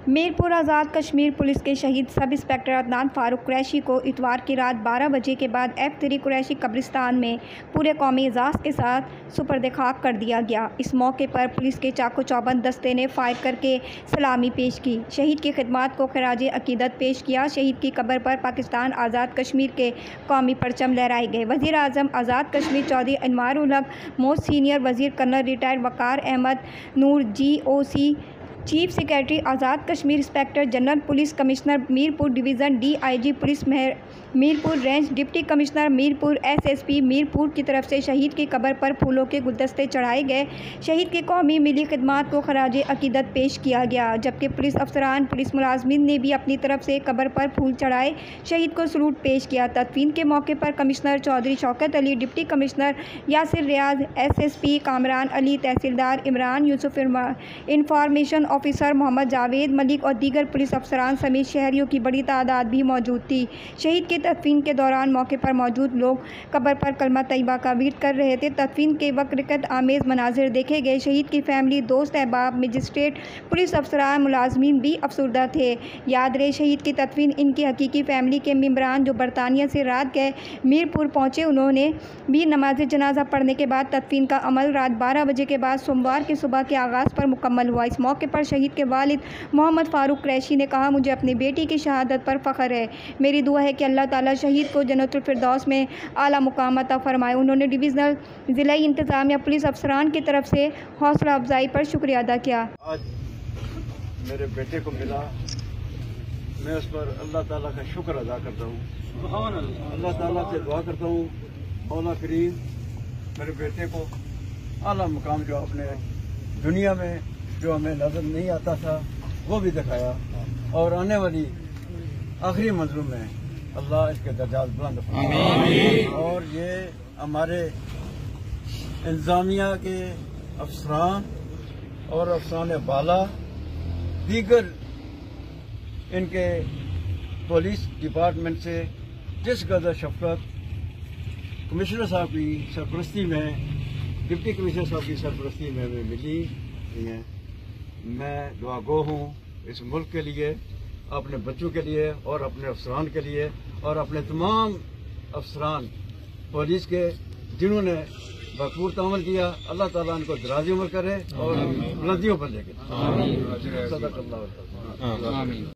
Mirpur Azad Kashmir police के शहीद sub inspector Adnan Farooq Qureshi को इतवार की रात 12 बजे के बाद F3 कुरैशी कब्रिस्तान में पूरे कौमी एजाज़ के साथ सुपर्द खाक कर दिया गया। इस मौके पर पुलिस के चाको चौबंद दस्ते ने फायर करके सलामी पेश की, शहीद की खिदमात को खराज अकीदत पेश किया। शहीद की कब्र पर पाकिस्तान आज़ाद कश्मीर के कौमी परचम लहराए गए। वज़ीर आज़म आज़ाद कश्मीर चौधरी अनवार उल हक, मोस्ट सीनियर वज़ीर colonel retired Waqar Ahmad Noor, GOC chief secretary Azad Kashmir, inspector general police, commissioner Mirpur division, DIG police Mirpur range, deputy commissioner Mirpur, SSP Mirpur की तरफ से शहीद की कब्र पर फूलों के गुलदस्ते चढ़ाए गए। शहीद की कौमी मिली खिदमात को खराज अकीदत पेश किया गया, जबकि पुलिस अफसरान, पुलिस मुलाजमीन ने भी अपनी तरफ से कब्र पर फूल चढ़ाए, शहीद को सलूट पेश किया। तदफीन के मौके पर commissioner Chaudhry Shaukat Ali, deputy commissioner Yasir Riaz, SSP Kamran Ali, तहसीलदार इमरान यूसुफ, इंफॉर्मेशन ऑफिसर मोहम्मद जावेद मलिक और दीगर पुलिस अफसरान समेत शहरियों की बड़ी तादाद भी मौजूद थी। शहीद की तदफीन के दौरान मौके पर मौजूद लोग कब्र पर कलमा तैयबा का विर्द कर रहे थे। तदफीन के वक्त रिकत आमेज़ मनाजिर देखे गए। शहीद की फैमिली, दोस्त, अहबाब, मजिस्ट्रेट, पुलिस अफसरान, मुलाजमीन भी अफसरदा थे। याद रहे, शहीद की तदफीन इनकी हकीकी फैमिली के मेम्बरान जो बरतानिया से रात गए मीरपुर पहुँचे, उन्होंने भी नमाज जनाजा पढ़ने के बाद तदफीन का अमल रात 12 बजे के बाद सोमवार की सुबह के आगाज़ पर मुकम्मल हुआ। इस मौके पर शहीद के वालिद मोहम्मद फारूक कुरैशी ने कहा, मुझे अपनी बेटी की शहादत पर फ़ख्र है। मेरी दुआ है कि अल्लाह ताला शहीद को जन्नतुल फिरदौस में आला मुकाम अता फरमाए। उन्होंने डिवीज़नल ज़िला इंतज़ामिया पुलिस अफसरान की तरफ से हौसला अफजाई पर शुक्रिया अदा किया। आज मेरे बेटे को मिला, मैं उस पर अल्लाह ताला का शुक्र अदा करता हूँ। अल्लाह ताला से दुआ करता हूँ, मौला करीम मेरे बेटे को आला मुकाम जो अपने दुनिया में जो हमें नजर नहीं आता था वो भी दिखाया, और आने वाली आखिरी मंजिल में अल्लाह इसके दर्जात बुलंद फरमाए। और ये हमारे इंतजामिया के अफसरान और अफसरान बाला, दीगर इनके पुलिस डिपार्टमेंट से जिस कदर शफकत कमिश्नर साहब की सरपरस्ती में, डिप्टी कमिश्नर साहब की सरपरस्ती में मिली है, मैं दुआगो हूँ इस मुल्क के लिए, अपने बच्चों के लिए और अपने अफसरान के लिए और अपने तमाम अफसरान पुलिस के जिन्होंने भरपूर तामल किया। अल्लाह ताला इनको दराज़ी उम्र करे और बुलंदियों पर लेके।